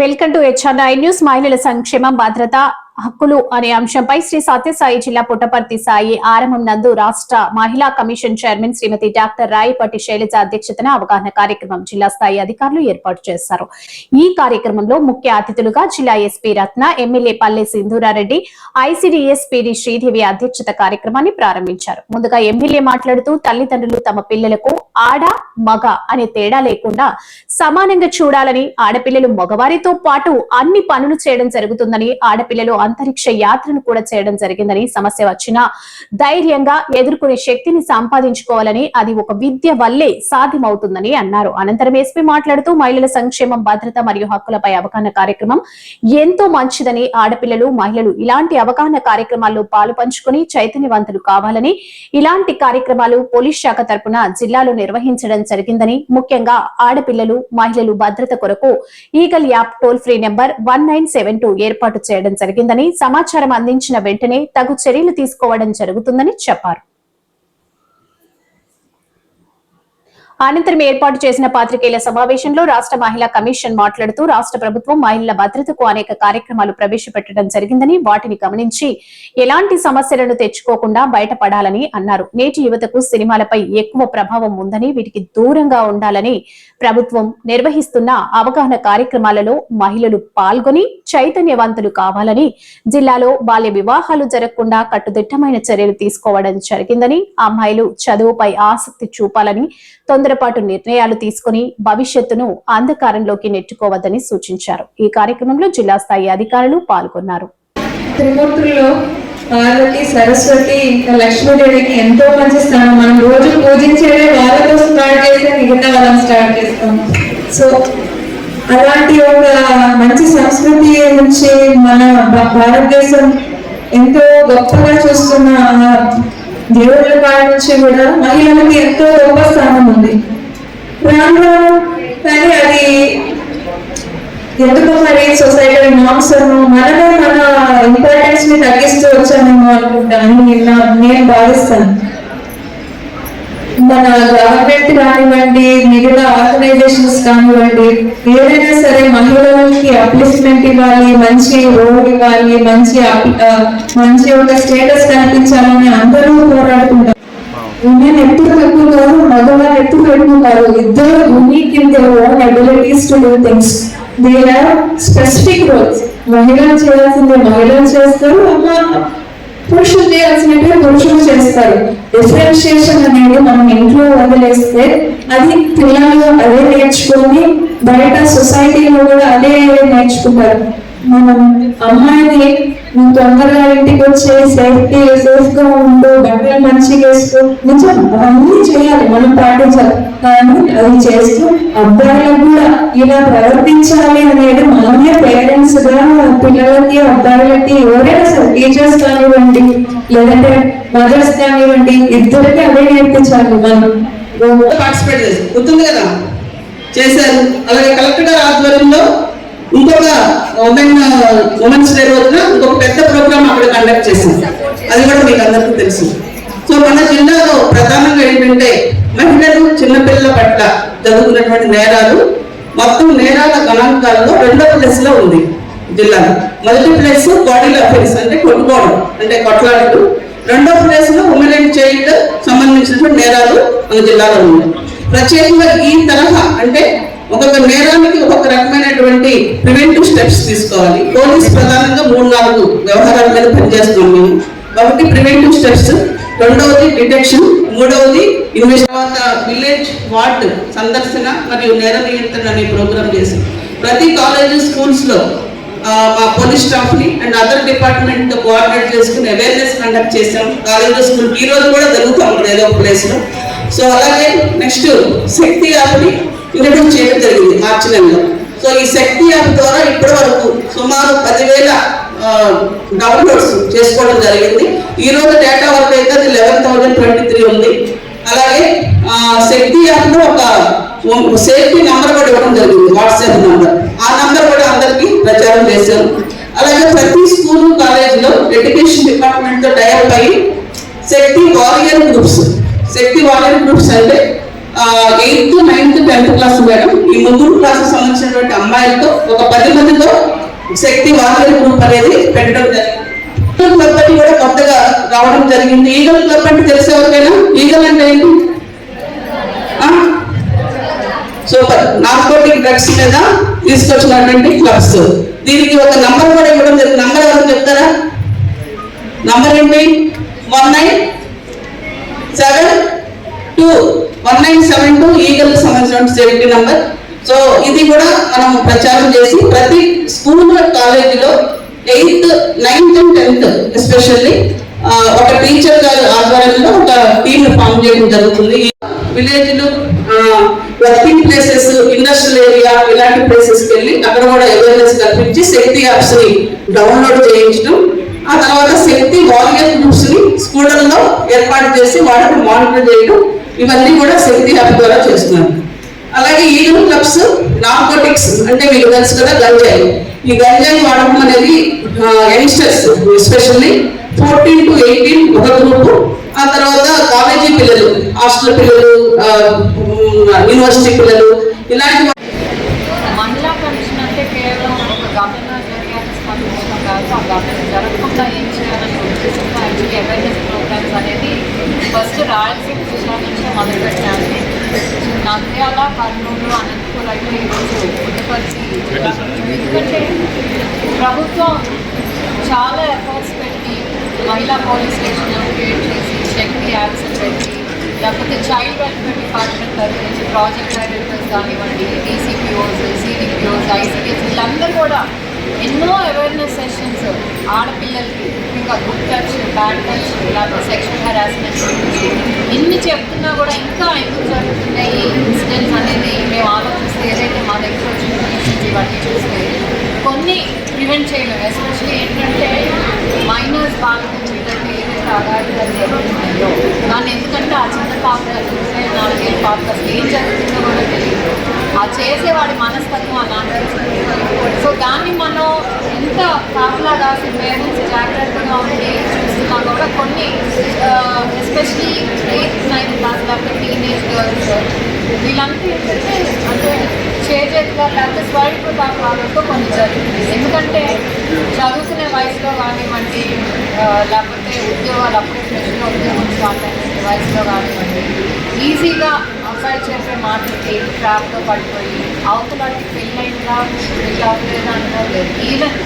Welcome to హెచ్ఆర్9 news. మహిళల సంక్షేమం భద్రత హక్కులు అనే అంశంపై శ్రీ సత్యసాయి జిల్లా పుట్టపర్తి సాయి ఆరంభం నందు రాష్ట్ర మహిళా కమిషన్ చైర్మన్ శ్రీమతి డాక్టర్ రాయపట్టి శైలజ అధ్యక్షతన అవగాహన కార్యక్రమం జిల్లా స్థాయి అధికారులు ఏర్పాటు చేశారు. ఈ కార్యక్రమంలో ముఖ్య అతిథులుగా జిల్లా ఎస్పీ రత్న, ఎమ్మెల్యే పల్లె సింధూరారెడ్డి, ఐసిడిఎస్ పీడీ శ్రీదేవి అధ్యక్షత కార్యక్రమాన్ని ప్రారంభించారు. ముందుగా ఎమ్మెల్యే మాట్లాడుతూ తల్లిదండ్రులు తమ పిల్లలకు ఆడ మగ అనే తేడా లేకుండా సమానంగా చూడాలని, ఆడపిల్లలు మగవారితో పాటు అన్ని పనులు చేయడం జరుగుతుందని, ఆడపిల్లలు అంతరిక్ష యాత్రను కూడా చేయడం జరిగిందని, సమస్య వచ్చినా ధైర్యంగా ఎదుర్కొనే శక్తిని సంపాదించుకోవాలని, అది ఒక విద్య వల్లే సాధ్యమవుతుందని అన్నారు. అనంతరం ఎస్పీ మాట్లాడుతూ మహిళల సంక్షేమం, భద్రత మరియు హక్కులపై అవగాహన కార్యక్రమం ఎంతో మంచిదని, ఆడపిల్లలు, మహిళలు ఇలాంటి అవగాహన కార్యక్రమాల్లో పాలు పంచుకుని చైతన్యవంతులు కావాలని, ఇలాంటి కార్యక్రమాలు పోలీస్ శాఖ తరపున జిల్లాలో నిర్వహించడం జరిగిందని, ముఖ్యంగా ఆడపిల్లలు, మహిళలు భద్రత కొరకు Eagle app toll free number 1972 ఏర్పాటు చేయడం జరిగిందని, సమాచారం అందించిన వెంటనే తగు చర్యలు తీసుకోవడం జరుగుతుందని చెప్పారు. అనంతరం ఏర్పాటు చేసిన పాత్రికేయుల సమావేశంలో రాష్ట్ర మహిళా కమిషన్ మాట్లాడుతూ రాష్ట్ర ప్రభుత్వం మహిళల భద్రతకు అనేక కార్యక్రమాలు ప్రవేశపెట్టడం జరిగిందని, వాటిని గమనించి ఎలాంటి సమస్యలను తెచ్చుకోకుండా బయటపడాలని అన్నారు. నేటి యువతకు సినిమాలపై ఎక్కువ ప్రభావం ఉందని, వీటికి దూరంగా ఉండాలని ప్రభుత్వం నిర్వహిస్తున్న అవగాహన కార్యక్రమాలలో మహిళలు పాల్గొని చైతన్యవంతులు కావాలని, జిల్లాలో బాల్య వివాహాలు జరగకుండా కట్టుదిట్టమైన చర్యలు తీసుకోవడం జరిగిందని, అమ్మాయిలు చదువుపై ఆసక్తి చూపాలని, తొందరపాటు నిర్ణయాలు తీసుకుని భవిష్యత్తును అంధకారంలోకి నెట్టుకోవద్దని సూచించారు. ఈ కార్యక్రమంలో జిల్లా స్థాయి అధికారులు పాల్గొన్నారు. త్రిమూర్తుల్లో పార్వతి, సరస్వతి, ఇంకా లక్ష్మీదేవికి ఎంతో మంచి స్థానం. మనం రోజు పూజించేదే వాళ్ళతో స్టార్ట్ చేస్తే మిగతా వాళ్ళని స్టార్ట్ చేస్తాం. సో అలాంటి ఒక మంచి సంస్కృతి నుంచి మన భారతదేశం ఎంతో గొప్పగా చూస్తున్న దేవుళ్ళ కాడి నుంచి కూడా మహిళలకి ఎంతో గొప్ప స్థానం ఉంది. రాను కానీ అది ఎందుకో మరి సొసైటీ నామ్స్ మనమే మన ఇంపార్టెన్స్ ని తగ్గిస్తూ వచ్చానేమో అనుకుంటాను, నేను భావిస్తాను. మన గవర్నమెంట్ కానివ్వండి, మిగతా ఆర్గనైజేషన్స్ కానివ్వండి, ఏదైనా సరే మహిళలకి అప్లిఫ్ట్మెంట్ ఇవ్వాలి, మంచి రోడ్ ఇవ్వాలి, మంచి ఒక స్టేటస్ కనిపించాలని అందరూ పోరాడుకుంటారు. ఉమెన్ ఎప్పుడు తక్కువ కాదు, మగవారు ఎప్పుడు ఎక్కువ కాదు. ఇద్దరు unique in their own abilities to do things. They have specific roles. మహిళలు చేయాల్సిందే మహిళలు చేస్తారు, పురుషులు చేయాల్సినట్టు పురుషులు చేస్తారు. డిఫరెన్షియేషన్ అనేది మనం ఇంట్లో వదిలేస్తే అది పిల్లలు అదే నేర్చుకుని బయట సొసైటీలో కూడా అదే నేర్చుకుంటారు. మనం అమ్మాయిని తొందరగా ఇంటికి వచ్చే సేఫ్ గా ఉంటూ బట్టలు మంచిగా వేస్తూ నిజం అవన్నీ చేయాలి, మనం పాటించాలి. కానీ అది చేస్తూ అబ్బాయిలకు కూడా ఇలా ప్రవర్తించాలి అనేది మనమే పేరెంట్స్ గా పిల్లలకి, అబ్బాయిలకి, ఎవరైనా సరే టీచర్స్ కానివ్వండి లేదంటే మదర్స్ కానివ్వండి, ఇద్దరికి అదే నేర్పించాలి. మనం పార్టిసిపేట్ గుర్తుంది కదా చేశారు. అలాగే కలెక్టర్ గారి ఆధ్వర్యంలో ఇంకొక ఉమెన్స్ డే రోజున ఇంకొక పెద్ద ప్రోగ్రామ్ అక్కడ కండక్ట్ చేశాం. అది కూడా మీకు అందరికీ తెలుసు. సో మన జిల్లాలో ప్రధానంగా ఏంటంటే మహిళలు, చిన్నపిల్లల పట్ల జరుగుతున్నటువంటి నేరాలు మొత్తం నేరాల గణాంకాలలో 2వ ప్లేస్ లో ఉంది జిల్లాలో. మొదటి ప్లేస్ బాడీ అఫెన్స్ అంటే కొట్టుకోవడం, అంటే కొట్లాడలు. 2వ ప్లేస్ లో ఉమెన్ అండ్ చైల్డ్ సంబంధించినటువంటి నేరాలు మన జిల్లాలో ఉంది. ప్రత్యేకంగా ఈ తరహా అంటే ఒక్కొక్క నేరానికి ఒక్కొక్క రకమైనటువంటి ప్రివెంటివ్ స్టెప్స్ తీసుకోవాలి. పోలీస్ ప్రధానంగా 3-4 వ్యవహారాల మీద పనిచేస్తున్నాం మేము. ఒకటి ప్రివెంటివ్ స్టెప్స్, 2వది డిటెక్షన్, 3వది ఇన్వెస్ట్. తర్వాత విలేజ్ వార్డ్ సందర్శన మరియు నేర నియంత్రణ అనే ప్రోగ్రామ్ చేసాం. ప్రతి కాలేజ్, స్కూల్స్ లో మా పోలీస్ స్టాఫ్ ని అండ్ అదర్ డిపార్ట్మెంట్ తో కోఆర్డినేట్ చేసుకుని అవేర్నెస్ కండక్ట్ చేసాం. కాలేజ్, స్కూల్ ఈ రోజు కూడా జరుగుతూ ఉంటుంది ఏదో ఒక ప్లేస్ లో. సో అలాగే నెక్స్ట్ శక్తి యాప్ని ఇంట్రడ్యూస్ చేయడం జరిగింది మార్చి నెలలో. సో ఈ శక్తి యాప్ ద్వారా ఇప్పటి వరకు సుమారు 10,000 డౌన్లోడ్స్ చేసుకోవడం జరిగింది. ఈ రోజు డేటా వరకు అయితే అది 11,023 ఉంది. అలాగే శక్తి యాప్ లో ఒక సేఫ్టీ నంబర్ కూడా ఇవ్వడం జరిగింది, వాట్సాప్ నంబర్. ఆ నంబర్ కూడా అందరికి ప్రచారం చేశారు. అలాగే ప్రతి స్కూల్, కాలేజ్ లో ఎడ్యుకేషన్ డిపార్ట్మెంట్ తో టైఅప్ అయ్యి శక్తి వారియర్ గ్రూప్స్ అంటే 8th, 9th, 10th class madam. ఈ 3 క్లాసులకు సంబంధించినటువంటి అమ్మాయిలతో ఒక 10 మందితో శక్తి వారియర్ గ్రూప్ అనేది పెట్టడం జరిగింది. క్లబ్ అని కూడా కొత్తగా రావడం జరిగింది. ఈగల్ క్లబ్ అంటే తెలిసే ఎవరికైనా? ఈగల్ అంటే ఏంటి? సూపర్. నార్కోటిక్ డ్రగ్స్ మీద తీసుకొచ్చినటువంటి క్లబ్స్. దీనికి ఒక నంబర్ కూడా ఇవ్వడం జరిగింది. నంబర్ ఎవరు చెప్తారా? నంబర్ ఏంటి? 1972 ఈగల్ సంబంధించిన సేఫ్టీ నంబర్. సో ఇది కూడా మనం ప్రచారం చేసి ప్రతి స్కూల్ కాలేజీలో 8th, 9th and 10th especially ఒక టీచర్ గారి ఆధ్వర్యంలో ఒక టీమ్ ఫామ్ చేయడం జరుగుతుంది. విలేజ్లు, వర్కింగ్ ప్లేసెస్, ఇండస్ట్రియల్ ఏరియా ఇలాంటి ప్లేసెస్కి వెళ్ళి అక్కడ కూడా అవేర్నెస్ కల్పించి శక్తి యాప్స్ ని డౌన్లోడ్ చేయించడం, ఆ తర్వాత శక్తి వారియర్ గ్రూప్స్ ని స్కూళ్ళల్లో ఏర్పాటు చేసి వాటిని మానిటర్ చేయడం, ఇవన్నీ కూడా శక్తి యాప్ ద్వారా చేస్తున్నారు. అలాగే ఈగల్ క్లబ్స్ నార్కోటిక్స్ అంటే మీకు తెలుసు కదా, గంజాయి. ఈ గంజాయి వాడకం అనేది యంగ్స్టర్స్ ఎస్పెషల్లీ 14 to 18 ఒక గ్రూపు, ఆ తర్వాత కాలేజీ పిల్లలు, హాస్టల్ పిల్లలు, యూనివర్సిటీ పిల్లలు ఇలాంటి. మహిళా కమిషన్ అంటే కేవలం ఒక గవర్నమెంట్ స్పందించడం కాదు, ఆ గవర్నమెంట్ జరగకుండా ఏం చేయాలని ఉద్దేశంతో యాక్చువల్లీ అవేర్నెస్ ప్రోగ్రామ్స్ అనేది ఫస్ట్ రాయలసీమ జిల్లా నుంచే మొదలుపెట్టాలి. నంద్యాల, కర్నూలు, అనంతపురం అయితే ఈరోజు పుట్టపర్తి. ఎందుకంటే ప్రభుత్వం చాలా ఎఫర్ట్స్ పెట్టి మహిళా పోలీస్ స్టేషన్ క్రియేట్ చేసి శక్తి యాప్స్ పెట్టి, లేకపోతే చైల్డ్ వెల్ఫేర్ డిపార్ట్మెంట్ తరఫు నుంచి ప్రాజెక్ట్ డైరెక్టర్స్ కానివ్వండి, డీసీపీఓస్, సిడిపిఓస్, ఐసీడీఎస్ వీళ్ళందరూ కూడా ఎన్నో అవేర్నెస్ సెషన్స్ ఆడపిల్లలకి, ఇంకా గుడ్ టచ్, బ్యాడ్ టచ్, లేకపోతే సెక్షువల్ హెరాస్మెంట్ గురించి ఇన్ని చెప్తున్నా కూడా ఇంకా ఎందుకు జరుగుతున్నాయి ఈ ఇన్సిడెంట్స్ అనేది మేము ఆలోచిస్తే, ఏదైతే మా దగ్గర వచ్చిన ఇన్ఫర్మేషన్స్ ఇవన్నీ చూస్తే కొన్ని ప్రివెంట్ చేయలేము. ఎస్పెషల్లీ ఏంటంటే మైనర్స్ బాలికలు ఏదైతే అగాడిదాలు జరుగుతున్నాయో దాన్ని, ఎందుకంటే ఆ చిన్న పాపలు 4 ఏళ్ళ పాపలు అసలు ఏం జరుగుతుందో కూడా తెలియదు. ఆ చేసేవాడి మనస్తత్వం అలాంటి. సో దాన్ని మనం ఎంత కాపలా కాసి పేరెంట్స్ జాగ్రత్తగా ఉండి చూస్తున్నా కూడా కొన్ని ఎస్పెషలీ 8th, 9th క్లాస్ లేకపోతే టీనేజ్ గర్ల్స్ వీళ్ళంతా ఏంటంటే అంటే చేజేతుగా లేకపోతే స్వల్పతాపాలతో కొన్ని జరుగుతుంది. ఎందుకంటే చదువుకునే వయసులో కానివ్వండి, లేకపోతే ఉద్యోగాలు అప్పుడే ఫ్రెష్గా ఉద్యోగం స్టార్ట్ అయిన వయసులో కానివ్వండి, ఈజీగా అబ్బాయి చేసే మాటలకి ట్రాప్లో పడిపోయి అవతలకి పెళ్ళైందా పెళ్ళి అవ్వలేదా అనుకోలేదు. ఈవెన్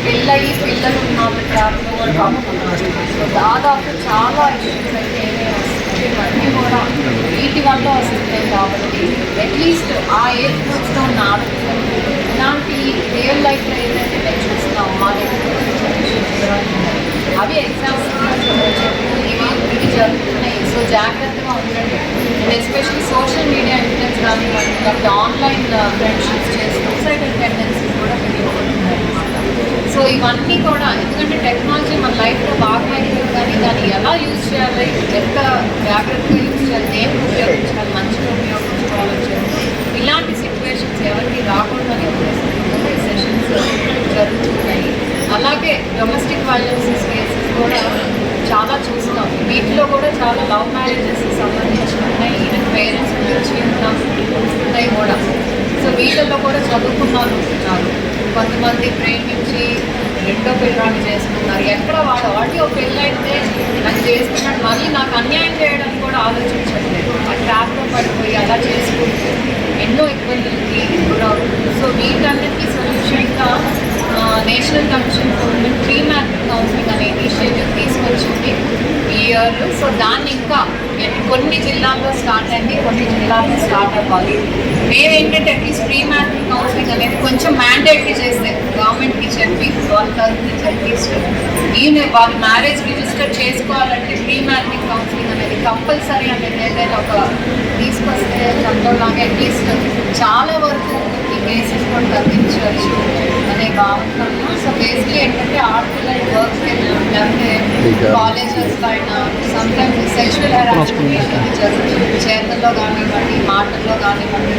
పెళ్ళయి పిల్లలు ఉన్న ట్రాప్లో కూడా పడుతున్నారు. సో దాదాపు చాలా ఇష్యూస్ అయితే ఏమేమి వస్తుంది ఇవన్నీ కూడా వీటి వల్ల వస్తున్నాయి. కాబట్టి అట్లీస్ట్ ఆ ఏజ్ గ్రూప్స్లో ఉన్న ఆడపిల్లలు ఇలాంటి రియల్ లైఫ్లో ఏదైతే మేము చూస్తున్నాం మా దగ్గర అవి ఎగ్జామ్స్ చెప్పు ఇవి జరుగుతున్నాయి. సో జాగ్రత్తగా ఉండండి. And especially social media influence కానివ్వండి, లేకపోతే ఆన్లైన్ ఫ్రెండ్షిప్స్ చేసి సూసైడల్ టెండెన్సీస్ కూడా పెరిగిపోతున్నాయి అనమాట. సో ఇవన్నీ కూడా ఎందుకంటే టెక్నాలజీ మన లైఫ్లో బాగా అయిపోయింది, కానీ దాన్ని ఎలా యూజ్ చేయాలి, ఎంత జాగ్రత్తగా యూజ్ చేయాలి, దేనికి ఉపయోగించాలి, మంచిగా ఉపయోగించుకోవాలని చెప్పి ఇలాంటి సిచ్యువేషన్స్ ఎవరికి రాకూడదని ఉద్దేశంతో ఈ సెషన్స్ జరుగుతున్నాయి. అలాగే డొమెస్టిక్ వైలెన్స్ కేసెస్ కూడా చాలా చూస్తున్నాం. వీటిలో కూడా చాలా లవ్ మ్యారేజెస్ సంబంధించి ఉన్నాయి, ఈవెన్ పేరెంట్స్ గురించి ఉన్నాయి కూడా. సో వీళ్ళలో కూడా చదువుకున్నారు ఉంటున్నారు, కొంతమంది ప్రేమించి రెండో పెళ్ళాన్ని చేసుకున్నారు. ఎక్కడ వాడు ఆడియో పెళ్ళైతే నాకు చేసుకున్నాడు మళ్ళీ నాకు అన్యాయం చేయడానికి కూడా ఆలోచించట్లేదు. ఆ ట్రాప్లో పడిపోయి అలా చేసుకుంటూ ఎన్నో ఇబ్బందులకి గురవుతుంది. సో వీటన్నిటికీ సొల్యూషన్గా national commission for women premarital counselling అనే ఇనిషియేటివ్ తీసుకొచ్చింది ఈ ఇయర్. సో దాన్ని ఇంకా కొన్ని జిల్లాల్లో స్టార్ట్ అయింది, కొన్ని జిల్లాల్లో స్టార్ట్ అవ్వాలి. మేమేంటంటే అట్లీస్ట్ ప్రీ మ్యారిటల్ కౌన్సిలింగ్ అనేది కొంచెం మ్యాండేటరీ చేస్తే గవర్నమెంట్కి చెప్పి వాళ్ళ తరఫు నుంచి అట్లీస్ట్ వాళ్ళు మ్యారేజ్ రిజిస్టర్ చేసుకోవాలంటే ప్రీ మ్యారిటల్ కౌన్సిలింగ్ అనేది కంపల్సరీ అనేది ఏదైనా ఒక తీసుకొస్తే చంద్రలాగా అట్లీస్ట్ చాలా వరకు ఈ కేసెస్ కూడా తగ్గించవచ్చు అనే భావన. సో బేసిక్లీ ఏంటంటే ఆడపిల్లలు వర్క్ లేకపోతే కాలేజెస్లో అయినా సమ్టైమ్స్ సెక్షువల్ హెరాస్మెంట్ జరుగుతుంది, చేతల్లో కానివ్వండి, మాటల్లో కానివ్వండి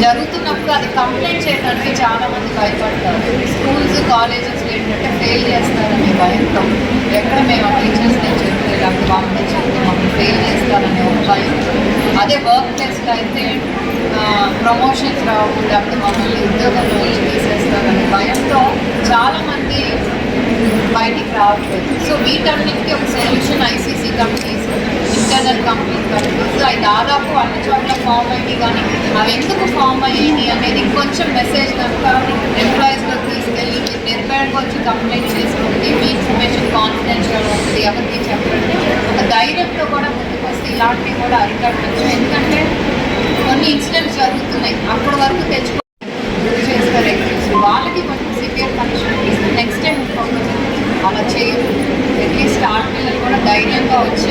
జరుగుతున్నప్పుడు అది కంప్లైంట్ చేయడానికి చాలామంది భయపడతారు. స్కూల్స్, కాలేజెస్లో ఏంటంటే ఫెయిల్ చేస్తారనే భయంతో ఎక్కడ మేము టీచర్స్ నేను చెప్తే లేకపోతే వాళ్ళని చెప్తే మాకు ఫెయిల్ చేస్తారనే ఒక భయం అదే వర్క్ ప్లేస్లో అయితే ప్రమోషన్స్ రావు, లేకపోతే మమ్మల్ని ఉద్యోగంలో నుంచి తీసేస్తారనే భయంతో చాలామంది బయటికి రావట్లేదు. సో వీటన్నిటికీ ఒక solution ICC companies, internal company companies అవి దాదాపు అన్ని చోట్ల ఫామ్ అయ్యి, కానీ అవి ఎందుకు ఫామ్ అయ్యాయి అనేది కొంచెం మెసేజ్ కనుక ఎంప్లాయీస్లో తీసుకెళ్ళి నిర్భయంగా వచ్చి కంప్లైంట్ చేసుకోండి, మీ ఇన్ఫర్మేషన్ కాన్ఫిడెన్షియల్ ఉంటుంది, ఎవరికి చెప్పండి, ఒక ధైర్యంతో కూడా ముందుకు వస్తే ఇలాంటివి కూడా అరికట్టచ్చు. ఎందుకంటే కొన్ని ఇన్సిడెంట్స్ జరుగుతున్నాయి, అప్పటి వరకు తెచ్చుకో చేస్తారు వాళ్ళకి కొంచెం సివియర్ పనిష్మెంట్ ఇస్తే నెక్స్ట్ టైం అలా చేయరు. అట్లీస్ట్ ఆడపిల్లలు కూడా ధైర్యంగా వచ్చి